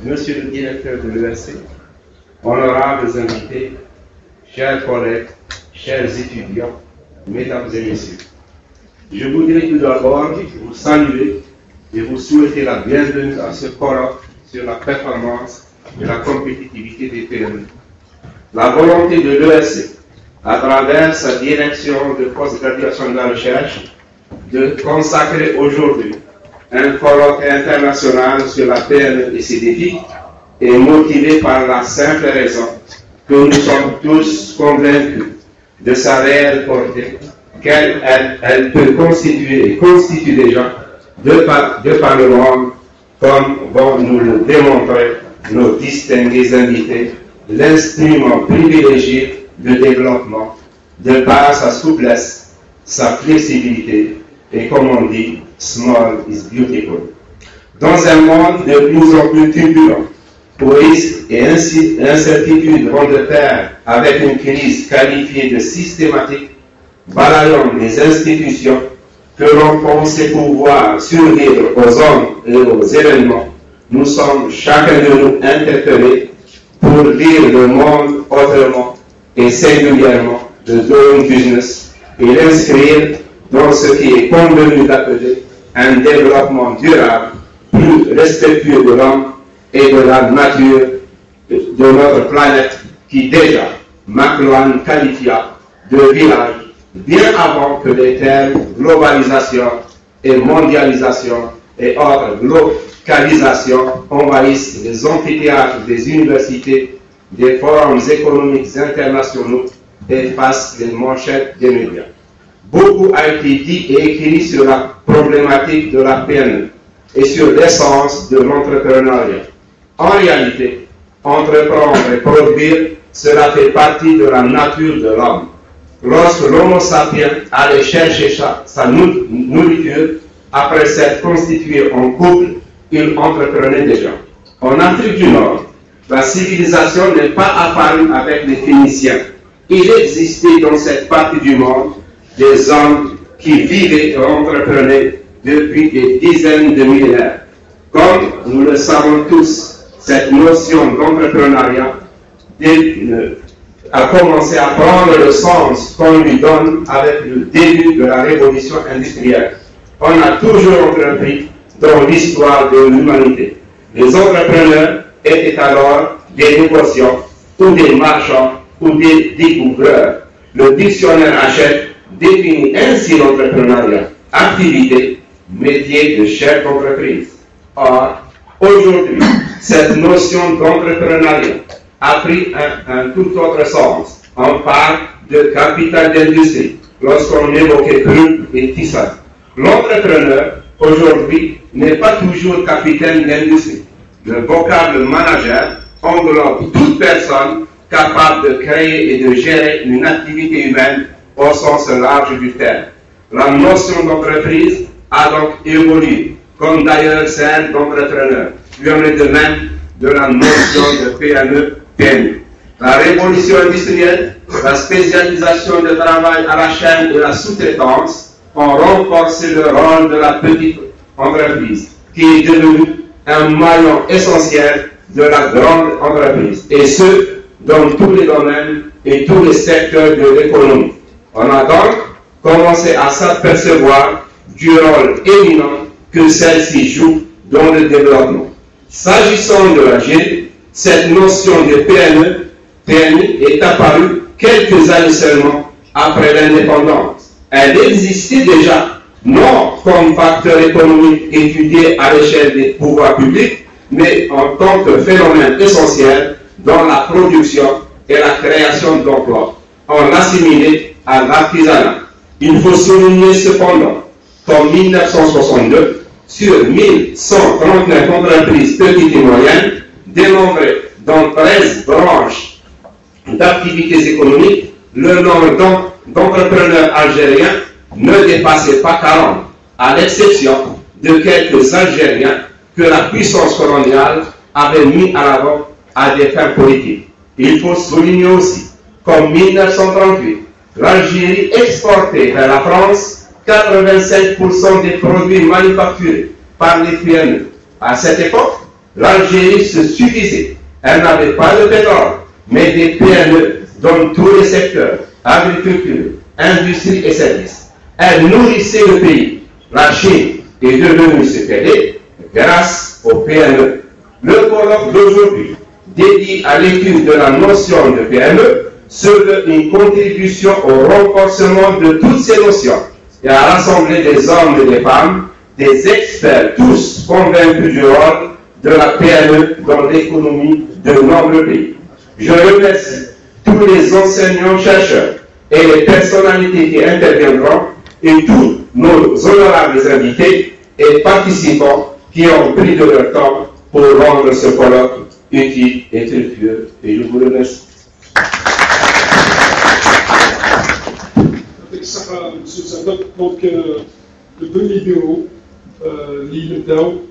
Monsieur le directeur de l'ESC, honorables invités, chers collègues, chers étudiants, mesdames et messieurs, je voudrais tout d'abord vous saluer et vous souhaiter la bienvenue à ce colloque sur la performance et la compétitivité des PME. La volonté de l'ESC, à travers sa direction de post-graduation de la recherche, de consacrer aujourd'hui un colloque international sur la PME et ses défis est motivée par la simple raison que nous sommes tous convaincus de sa réelle portée, qu'elle peut constituer et constitue déjà de par le monde, comme vont nous le démontrer nos distingués invités, l'instrument privilégié de développement de par sa souplesse, sa flexibilité et, comme on dit, small is beautiful. Dans un monde de plus en plus turbulent, où risques et incertitudes vont de pair avec une crise qualifiée de systématique, balayant les institutions que l'on pensait pouvoir survivre aux hommes et aux événements, nous sommes chacun de nous interpellés pour lire le monde autrement et singulièrement de doing business et l'inscrire dans ce qui est convenu d'appeler un développement durable, plus respectueux de l'homme et de la nature de notre planète qui déjà McLuhan qualifia de village bien avant que les termes globalisation et mondialisation et autres localisations envahissent les amphithéâtres des universités, des forums économiques internationaux et fassent les manchettes des médias. Beaucoup a été dit et écrit sur la problématique de la PME et sur l'essence de l'entrepreneuriat. En réalité, entreprendre et produire, cela fait partie de la nature de l'homme. Lorsque l'homo sapiens allait chercher sa nourriture, après s'être constitué en couple, il entreprenait déjà. En Afrique du Nord, la civilisation n'est pas apparue avec les Phéniciens. Il existait dans cette partie du monde des hommes qui vivaient et entreprenaient depuis des dizaines de millénaires. Comme nous le savons tous, cette notion d'entrepreneuriat a commencé à prendre le sens qu'on lui donne avec le début de la révolution industrielle. On a toujours entrepris dans l'histoire de l'humanité. Les entrepreneurs étaient alors des négociants ou des marchands ou des découvreurs. Le dictionnaire Hachette définit ainsi l'entrepreneuriat: activité, métier de chef d'entreprise. Or, aujourd'hui, cette notion d'entrepreneuriat a pris un tout autre sens. On parle de capital d'industrie lorsqu'on évoquait Krupp et Thyssen. L'entrepreneur, aujourd'hui, n'est pas toujours capitaine d'industrie. Le vocable manager englobe toute personne capable de créer et de gérer une activité humaine au sens large du terme. La notion d'entreprise a donc évolué, comme d'ailleurs celle d'entrepreneur. Il en est de même de la notion de PME. La révolution industrielle, la spécialisation du travail à la chaîne et la sous-traitance ont renforcé le rôle de la petite entreprise, qui est devenue un maillon essentiel de la grande entreprise, et ce, dans tous les domaines et tous les secteurs de l'économie. On a donc commencé à s'apercevoir du rôle éminent que celle-ci joue dans le développement. S'agissant de la GIE, cette notion de PMI est apparue quelques années seulement après l'indépendance. Elle existait déjà, non comme facteur économique étudié à l'échelle des pouvoirs publics, mais en tant que phénomène essentiel dans la production et la création d'emplois. On l'assimilait à l'artisanat. Il faut souligner cependant qu'en 1962, sur 1139 entreprises petites et moyennes, dénombrées dans 13 branches d'activités économiques, le nombre d'entrepreneurs algériens ne dépassait pas 40, à l'exception de quelques Algériens que la puissance coloniale avait mis à l'avant à des fins politiques. Il faut souligner aussi qu'en 1938, l'Algérie exportait vers la France 85% des produits manufacturés par les PME, À cette époque, l'Algérie se suffisait. Elle n'avait pas de pétrole, mais des PME dans tous les secteurs, agriculture, industrie et services. Elle nourrissait le pays. La Chine est devenue ce qu'elle est grâce aux PME. Le colloque d'aujourd'hui, dédié à l'étude de la notion de PME, se veut une contribution au renforcement de toutes ces notions et à rassembler des hommes et des femmes, des experts, tous convaincus du rôle de la PME dans l'économie de nombreux pays. Je remercie tous les enseignants-chercheurs et les personnalités qui interviendront et tous nos honorables invités et participants qui ont pris de leur temps pour rendre ce colloque utile et fructueux. Et je vous remercie. Donc, le premier vidéo, l'île d'Ao,